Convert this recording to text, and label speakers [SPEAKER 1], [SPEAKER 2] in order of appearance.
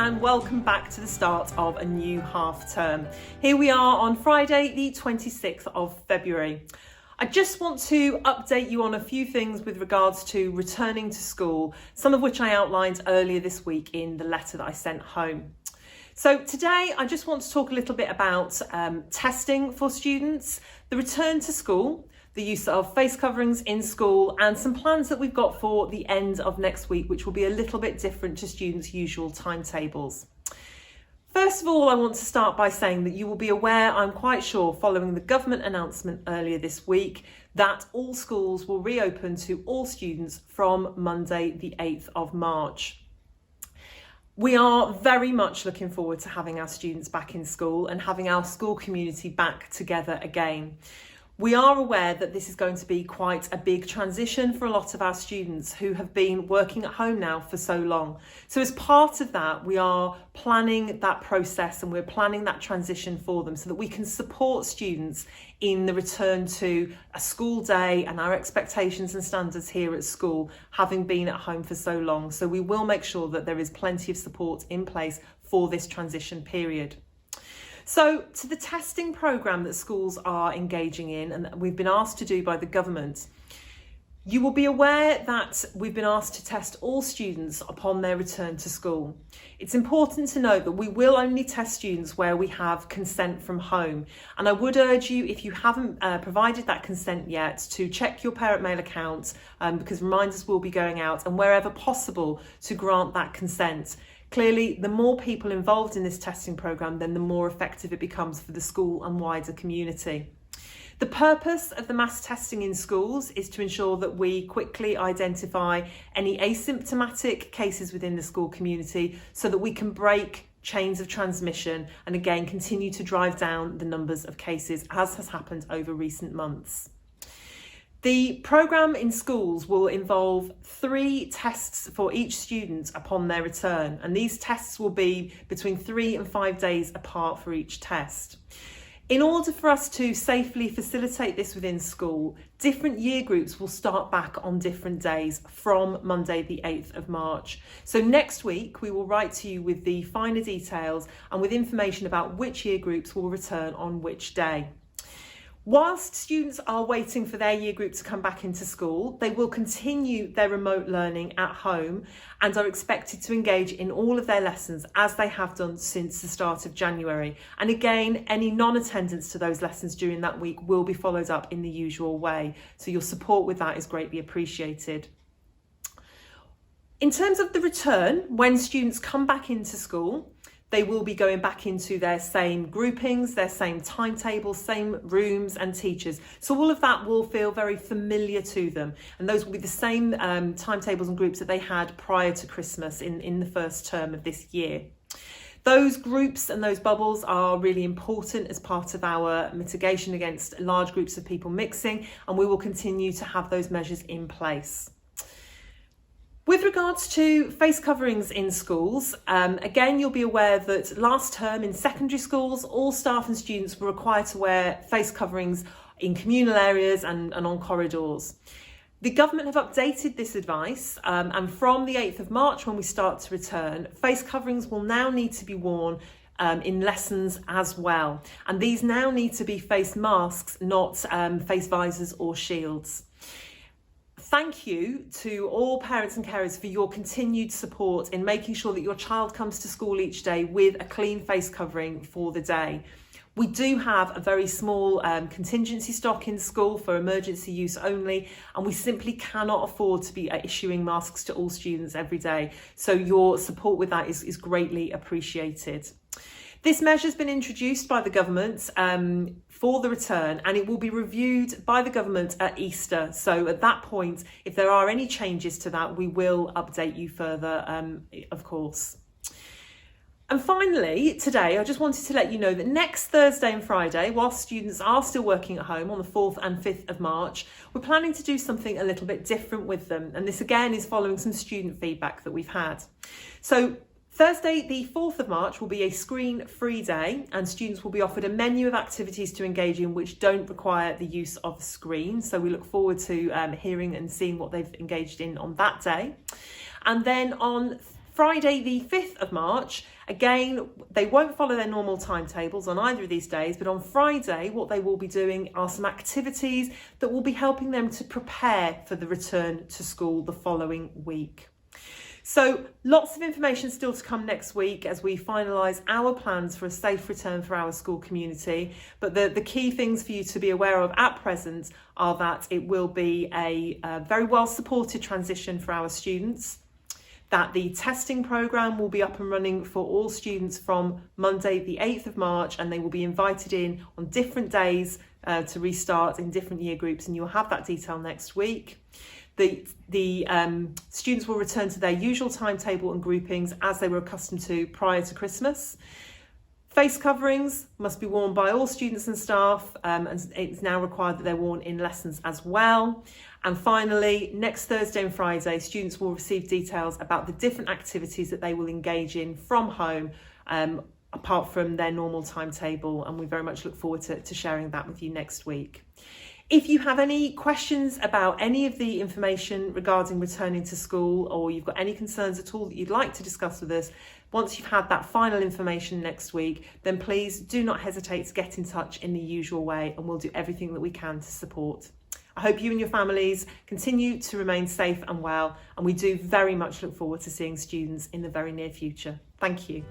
[SPEAKER 1] and welcome back to the start of a new half term. Here we are on Friday the 26th of February. I just want to update you on a few things with regards to returning to school, some of which I outlined earlier this week in the letter that I sent home. So today I just want to talk a little bit about testing for students, the return to school, the use of face coverings in school, and some plans that we've got for the end of next week, which will be a little bit different to students' usual timetables. First of all, I want to start by saying that you will be aware, I'm quite sure, following the government announcement earlier this week, that all schools will reopen to all students from Monday, the 8th of March. We are very much looking forward to having our students back in school and having our school community back together again. We are aware that this is going to be quite a big transition for a lot of our students who have been working at home now for so long. So as part of that, we are planning that process and we're planning that transition for them so that we can support students in the return to a school day and our expectations and standards here at school, having been at home for so long. So we will make sure that there is plenty of support in place for this transition period. So to the testing programme that schools are engaging in and that we've been asked to do by the government, you will be aware that we've been asked to test all students upon their return to school. It's important to note that we will only test students where we have consent from home. And I would urge you, if you haven't provided that consent yet, to check your parent mail account because reminders will be going out, and wherever possible to grant that consent. Clearly, the more people involved in this testing programme, then the more effective it becomes for the school and wider community. The purpose of the mass testing in schools is to ensure that we quickly identify any asymptomatic cases within the school community so that we can break chains of transmission and again continue to drive down the numbers of cases, as has happened over recent months. The programme in schools will involve 3 tests for each student upon their return, and these tests will be between 3 and 5 days apart for each test. In order for us to safely facilitate this within school, different year groups will start back on different days from Monday the 8th of March. So next week we will write to you with the finer details and with information about which year groups will return on which day. Whilst students are waiting for their year group to come back into school, they will continue their remote learning at home and are expected to engage in all of their lessons as they have done since the start of January. And again, any non-attendance to those lessons during that week will be followed up in the usual way. So your support with that is greatly appreciated. In terms of the return, when students come back into school, they will be going back into their same groupings, their same timetables, same rooms and teachers. So all of that will feel very familiar to them. And those will be the same timetables and groups that they had prior to Christmas in the first term of this year. Those groups and those bubbles are really important as part of our mitigation against large groups of people mixing, and we will continue to have those measures in place. With regards to face coverings in schools, again, you'll be aware that last term in secondary schools, all staff and students were required to wear face coverings in communal areas and on corridors. The government have updated this advice, and from the 8th of March, when we start to return, face coverings will now need to be worn in lessons as well. And these now need to be face masks, not face visors or shields. Thank you to all parents and carers for your continued support in making sure that your child comes to school each day with a clean face covering for the day. We do have a very small contingency stock in school for emergency use only, and we simply cannot afford to be issuing masks to all students every day. So your support with that is greatly appreciated. This measure has been introduced by the government for the return, and it will be reviewed by the government at Easter. So at that point, if there are any changes to that, we will update you further, of course. And finally, today, I just wanted to let you know that next Thursday and Friday, whilst students are still working at home on the 4th and 5th of March, we're planning to do something a little bit different with them. And this again is following some student feedback that we've had. So Thursday, the 4th of March, will be a screen-free day, and students will be offered a menu of activities to engage in which don't require the use of a screen. So we look forward to hearing and seeing what they've engaged in on that day. And then on Friday, the 5th of March, Again, they won't follow their normal timetables on either of these days, but on Friday, what they will be doing are some activities that will be helping them to prepare for the return to school the following week. So lots of information still to come next week as we finalise our plans for a safe return for our school community. But the key things for you to be aware of at present are that it will be a very well supported transition for our students, that the testing programme will be up and running for all students from Monday the 8th of March, and they will be invited in on different days to restart in different year groups, and you'll have that detail next week. The students will return to their usual timetable and groupings as they were accustomed to prior to Christmas. Face coverings must be worn by all students and staff, and it's now required that they're worn in lessons as well. And finally, next Thursday and Friday, students will receive details about the different activities that they will engage in from home, apart from their normal timetable, and we very much look forward to sharing that with you next week. If you have any questions about any of the information regarding returning to school, or you've got any concerns at all that you'd like to discuss with us, once you've had that final information next week, then please do not hesitate to get in touch in the usual way, and we'll do everything that we can to support. I hope you and your families continue to remain safe and well, and we do very much look forward to seeing students in the very near future. Thank you.